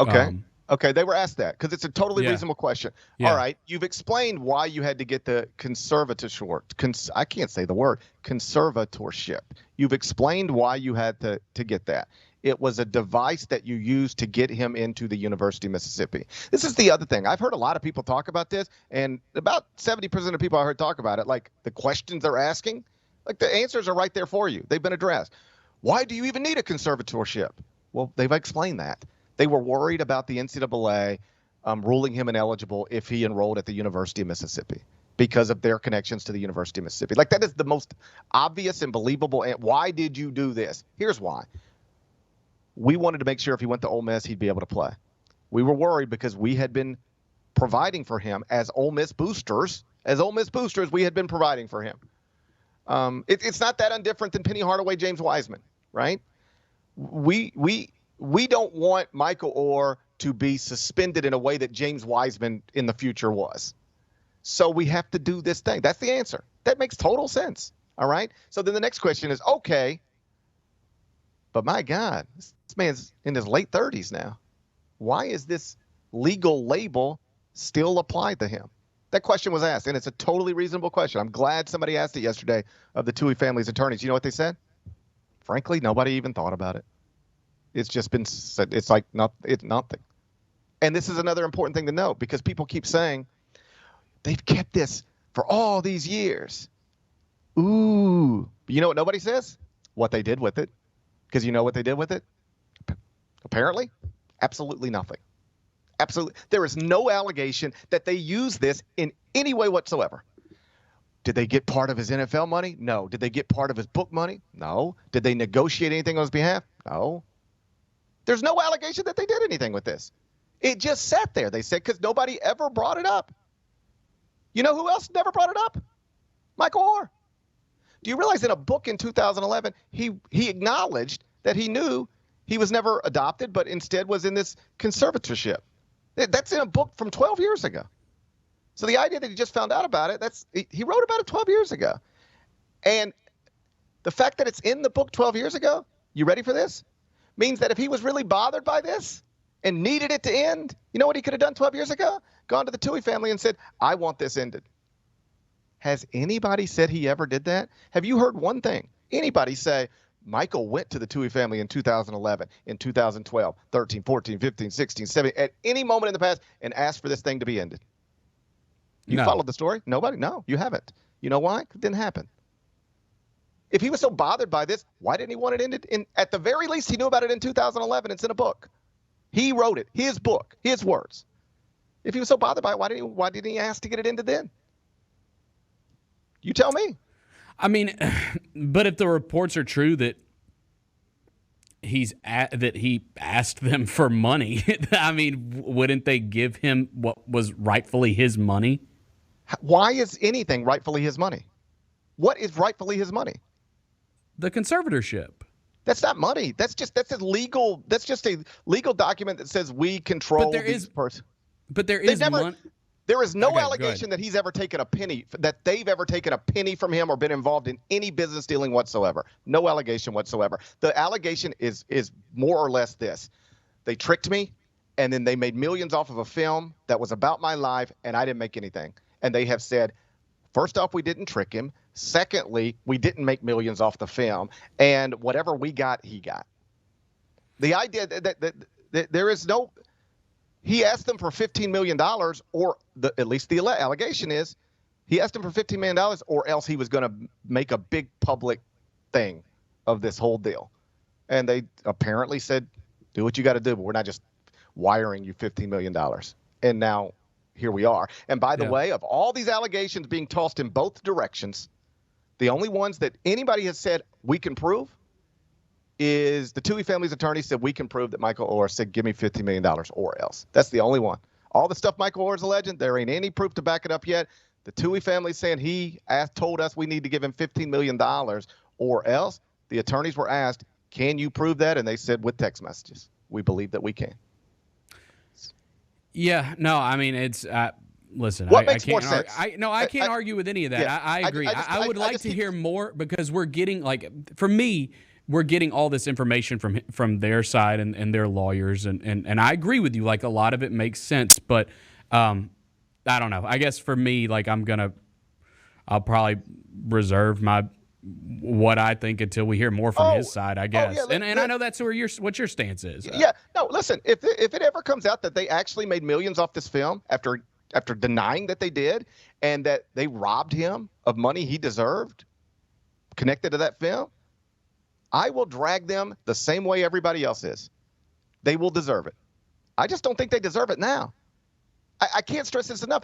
Okay. Okay, they were asked that because it's a totally Yeah. reasonable question. All Yeah. right, you've explained why you had to get the conservatorship. I can't say the word conservatorship. You've explained why you had to get that. It was a device that you used to get him into the University of Mississippi. This is the other thing. I've heard a lot of people talk about this, and about 70% of people I heard talk about it, like the questions they're asking, like the answers are right there for you. They've been addressed. Why do you even need a conservatorship? Well, they've explained that. They were worried about the NCAA ruling him ineligible if he enrolled at the University of Mississippi because of their connections to the University of Mississippi. Like, that is the most obvious and believable. And why did you do this? Here's why. We wanted to make sure if he went to Ole Miss, he'd be able to play. We were worried because we had been providing for him as Ole Miss boosters. As Ole Miss boosters, we had been providing for him. It's not that undifferent than Penny Hardaway, James Wiseman, right? We don't want Michael Oher to be suspended in a way that James Wiseman in the future was. So we have to do this thing. That's the answer. That makes total sense. All right. So then the next question is, okay, but my God, this man's in his late 30s now. Why is this legal label still applied to him? That question was asked, and it's a totally reasonable question. I'm glad somebody asked it yesterday of the Toohey family's attorneys. You know what they said? Frankly, nobody even thought about it. It's just been said. It's like it's nothing. And this is another important thing to note because people keep saying they've kept this for all these years. Ooh. You know what nobody says? What they did with it. Because you know what they did with it? Apparently, absolutely nothing. Absolutely. There is no allegation that they used this in any way whatsoever. Did they get part of his NFL money? No. Did they get part of his book money? No. Did they negotiate anything on his behalf? No. There's no allegation that they did anything with this. It just sat there, they said, because nobody ever brought it up. You know who else never brought it up? Michael Oher. Do you realize in a book in 2011, he acknowledged that he knew he was never adopted, but instead was in this conservatorship. That's in a book from 12 years ago. So the idea that he just found out about it, he wrote about it 12 years ago. And the fact that it's in the book 12 years ago, you ready for this? Means that if he was really bothered by this and needed it to end, you know what he could have done 12 years ago? Gone to the Toohey family and said, I want this ended. Has anybody said he ever did that? Have you heard one thing? Anybody say, Michael went to the Toohey family in 2011, in 2012, 13, 14, 15, 16, 17, at any moment in the past and asked for this thing to be ended? You followed the story? Nobody? No, you haven't. You know why? It didn't happen. If he was so bothered by this, why didn't he want it ended? At the very least, he knew about it in 2011. It's in a book. He wrote it, his book, his words. If he was so bothered by it, why didn't he ask to get it ended then? You tell me. I mean, but if the reports are true that he asked them for money, I mean, wouldn't they give him what was rightfully his money? Why is anything rightfully his money? What is rightfully his money? The conservatorship. That's not money. That's just a legal document that says we control this person. But there is money. There is no allegation that he's ever taken a penny, that they've ever taken a penny from him or been involved in any business dealing whatsoever. No allegation whatsoever. The allegation is more or less this. They tricked me, and then they made millions off of a film that was about my life, and I didn't make anything. And they have said, first off, we didn't trick him. Secondly, we didn't make millions off the film. And whatever we got, he got. The idea that there is no... He asked them for $15 million, or at least the allegation is, he asked them for $15 million, or else he was going to make a big public thing of this whole deal. And they apparently said, do what you got to do, but we're not just wiring you $15 million. And now here we are. And by the way, of all these allegations being tossed in both directions, the only ones that anybody has said we can prove is the Toohey family's attorney said we can prove that Michael Oher said, give me $50 million or else. That's the only one. All the stuff Michael Oher's alleging, there ain't any proof to back it up yet. The Toohey family saying told us we need to give him $15 million or else. The attorneys were asked, can you prove that? And they said, with text messages. We believe that we can. Yeah, no, I mean, it's listen, what I makes can't more sense? I can't argue with any of that. Yeah, I agree. I would like to hear more because we're getting, like, for me, we're getting all this information from their side and their lawyers, and I agree with you. Like, a lot of it makes sense, but I don't know. I guess for me, like, I'll probably reserve what I think until we hear more from his side, I guess. Yeah, and I know that's what your stance is. Yeah, no, listen, if it ever comes out that they actually made millions off this film after denying that they did, and that they robbed him of money he deserved connected to that film, I will drag them the same way everybody else is. They will deserve it. I just don't think they deserve it now. I can't stress this enough.